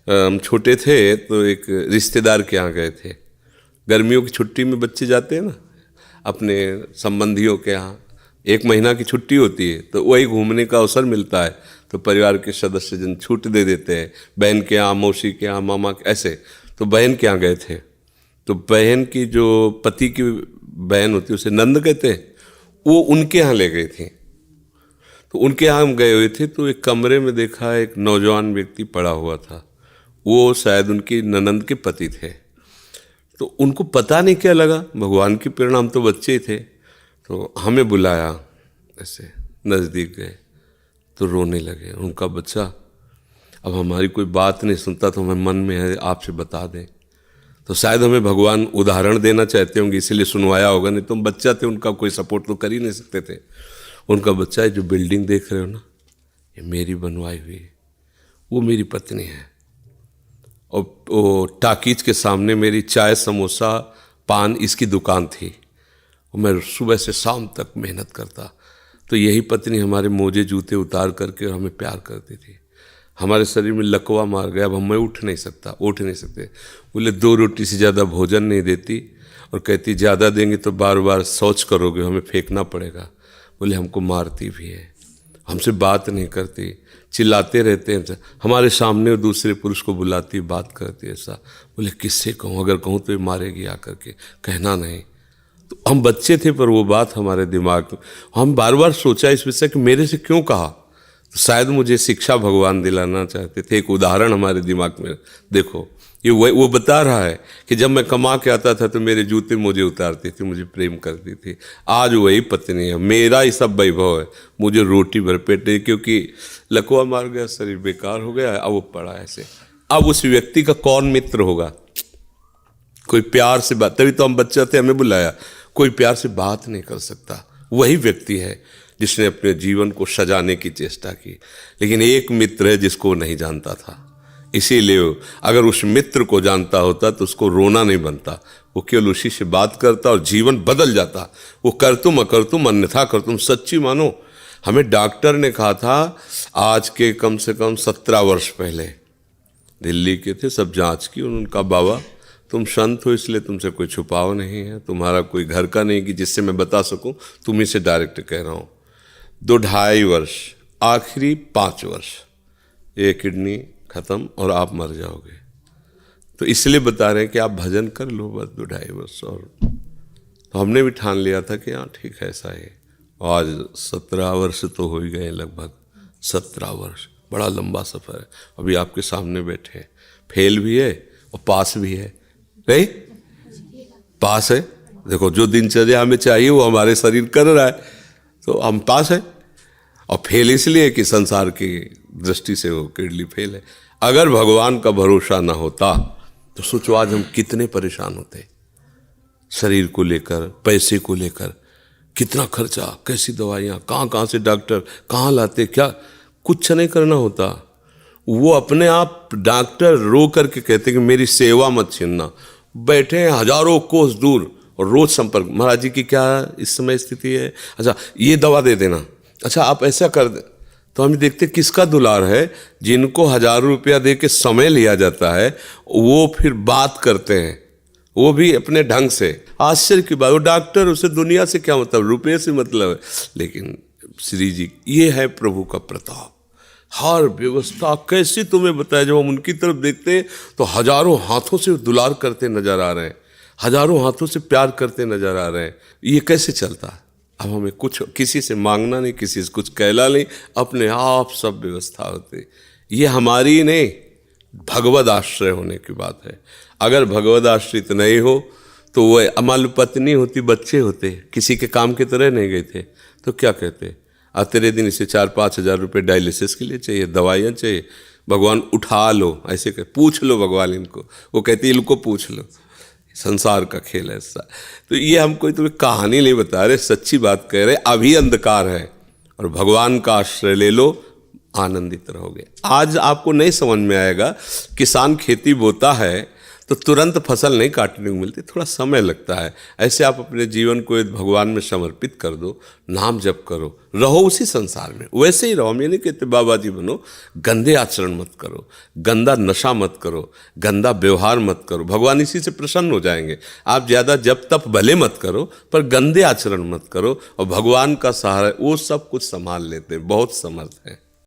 हम छोटे थे तो एक रिश्तेदार के यहाँ गए थे। गर्मियों की छुट्टी में बच्चे जाते हैं ना अपने संबंधियों के यहाँ, 1 महीना की छुट्टी होती है तो वही घूमने का अवसर मिलता है, तो परिवार के सदस्य जन छूट दे देते हैं, बहन के यहाँ, मौसी के यहाँ, मामा के, ऐसे। तो बहन के यहाँ गए थे, तो बहन की जो पति की बहन होती है उसे नंद कहते हैं, वो उनके यहाँ ले गई थी। तो उनके यहाँ हम गए हुए थे तो एक कमरे में देखा एक नौजवान व्यक्ति पड़ा हुआ था, वो शायद उनकी ननंद के पति थे। तो उनको पता नहीं क्या लगा, भगवान की प्रेरणा, हम तो बच्चे ही थे, तो हमें बुलाया, ऐसे नज़दीक गए तो रोने लगे। उनका बच्चा अब हमारी कोई बात नहीं सुनता तो हमें मन में है आपसे बता दें, तो शायद हमें भगवान उदाहरण देना चाहते होंगे इसलिए सुनवाया होगा, नहीं तो हम बच्चा थे, उनका कोई सपोर्ट तो कर ही नहीं सकते थे। उनका बच्चा है, जो बिल्डिंग देख रहे हो ना, ये मेरी बनवाई हुई है, वो मेरी पत्नी है, और वो टाकीज के सामने मेरी चाय समोसा पान इसकी दुकान थी, और मैं सुबह से शाम तक मेहनत करता। तो यही पत्नी हमारे मोजे जूते उतार करके और हमें प्यार करती थी। हमारे शरीर में लकवा मार गया, अब मैं उठ नहीं सकते। बोले 2 रोटी से ज़्यादा भोजन नहीं देती, और कहती ज़्यादा देंगे तो बार बार शौच करोगे, हमें फेंकना पड़ेगा। बोले हमको मारती भी है, हमसे बात नहीं करती, चिल्लाते रहते हैं, हमारे सामने और दूसरे पुरुष को बुलाती, बात करती ऐसा। बोले किससे कहूँ, अगर कहूँ तो ये मारेगी आकर के, कहना नहीं। तो हम बच्चे थे पर वो बात हमारे दिमाग में, हम बार बार सोचा इस विषय कि मेरे से क्यों कहा, तो शायद मुझे शिक्षा भगवान दिलाना चाहते थे, एक उदाहरण हमारे दिमाग में। देखो ये वो बता रहा है कि जब मैं कमा के आता था तो मेरे जूते मुझे उतारती थी, मुझे प्रेम करती थी। आज वही पत्नी है, मेरा ही सब वैभव है, मुझे रोटी भर पेट नहीं, क्योंकि लकवा मार गया, शरीर बेकार हो गया, अब वो पड़ा ऐसे। अब उस व्यक्ति का कौन मित्र होगा, कोई प्यार से बात, तभी तो हम बच्चा थे, हमें बुलाया, कोई प्यार से बात नहीं कर सकता। वही व्यक्ति है जिसने अपने जीवन को सजाने की चेष्टा की, लेकिन एक मित्र है जिसको वो नहीं जानता था। इसीलिए अगर उस मित्र को जानता होता तो उसको रोना नहीं बनता, वो केवल उसी से बात करता और जीवन बदल जाता। वो कर तुम अकर तुम अन्यथा कर तुम, सच्ची मानो। हमें डॉक्टर ने कहा था आज के कम से कम 17 वर्ष पहले, दिल्ली के थे, सब जांच की, उनका बाबा तुम संत हो इसलिए तुमसे कोई छुपाव नहीं है, तुम्हारा कोई घर का नहीं कि जिससे मैं बता सकूं, तुम्ही से डायरेक्ट कह रहा हूं। 2-2.5 वर्ष, आखिरी 5 वर्ष, ये किडनी खत्म और आप मर जाओगे। तो इसलिए बता रहे हैं कि आप भजन कर लो बस 2-2.5 वर्ष। और तो हमने भी ठान लिया था कि हाँ ठीक है ऐसा है। आज 17 वर्ष तो हो ही गए, लगभग 17 वर्ष, बड़ा लंबा सफ़र है। अभी आपके सामने बैठे हैं, फेल भी है और पास भी है, नहीं पास है। देखो जो दिनचर्या हमें चाहिए वो हमारे शरीर कर रहा है, तो हम पास है। और फेल इसलिए कि संसार की दृष्टि से वो किडनी फेल है। अगर भगवान का भरोसा ना होता तो सोचो आज हम कितने परेशान होते, शरीर को लेकर, पैसे को लेकर, कितना खर्चा, कैसी दवाइयाँ, कहाँ से डॉक्टर कहाँ लाते, क्या कुछ नहीं करना होता। वो अपने आप डॉक्टर रो करके कहते कि मेरी सेवा मत छीनना। बैठे हैं हजारों कोस दूर और रोज संपर्क, महाराज जी की क्या इस समय स्थिति है, अच्छा ये दवा दे देना, अच्छा आप ऐसा कर दे। तो हम देखते किसका दुलार है, जिनको 1000 रुपया दे के समय लिया जाता है वो फिर बात करते हैं, वो भी अपने ढंग से। आश्चर्य की बात, वो डॉक्टर, उसे दुनिया से क्या मतलब, रुपये से मतलब है। लेकिन श्री जी ये है प्रभु का प्रताप, हर व्यवस्था कैसी तुम्हें बताया। जब हम उनकी तरफ देखते हैं तो हजारों हाथों से दुलार करते नजर आ रहे हैं, हजारों हाथों से प्यार करते नजर आ रहे हैं। ये कैसे चलता है। अब हमें कुछ किसी से मांगना नहीं, किसी से कुछ कहला नहीं, अपने आप सब व्यवस्था होती। ये हमारी नहीं, भगवद आश्रय होने की बात है। अगर भगवद आश्रित नहीं हो तो वो अमल पत्नी होती, बच्चे होते, किसी के काम की तरह नहीं गए थे, तो क्या कहते, तेरे दिन इसे 4-5 हज़ार रुपये डायलिसिस के लिए चाहिए, दवाइयाँ चाहिए, भगवान उठा लो, ऐसे कर पूछ लो भगवान इनको, वो कहती है इनको पूछ लो। संसार का खेल है ऐसा। तो ये हम कोई तुम्हें कहानी नहीं बता रहे, सच्ची बात कह रहे। अभी अंधकार है और भगवान का आश्रय ले लो, आनंदित रहोगे। आज आपको नहीं समझ में आएगा, किसान खेती बोता है तो तुरंत फसल नहीं काटने को मिलती, थोड़ा समय लगता है। ऐसे आप अपने जीवन को भगवान में समर्पित कर दो, नाम जप करो, रहो उसी संसार में, वैसे ही रहो। हम ये नहीं कहते बाबा जी बनो, गंदे आचरण मत करो, गंदा नशा मत करो, गंदा व्यवहार मत करो, भगवान इसी से प्रसन्न हो जाएंगे। आप ज़्यादा जब तप भले मत करो, पर गंदे आचरण मत करो, और भगवान का सहारा वो सब कुछ संभाल लेते हैं, बहुत समर्थ है।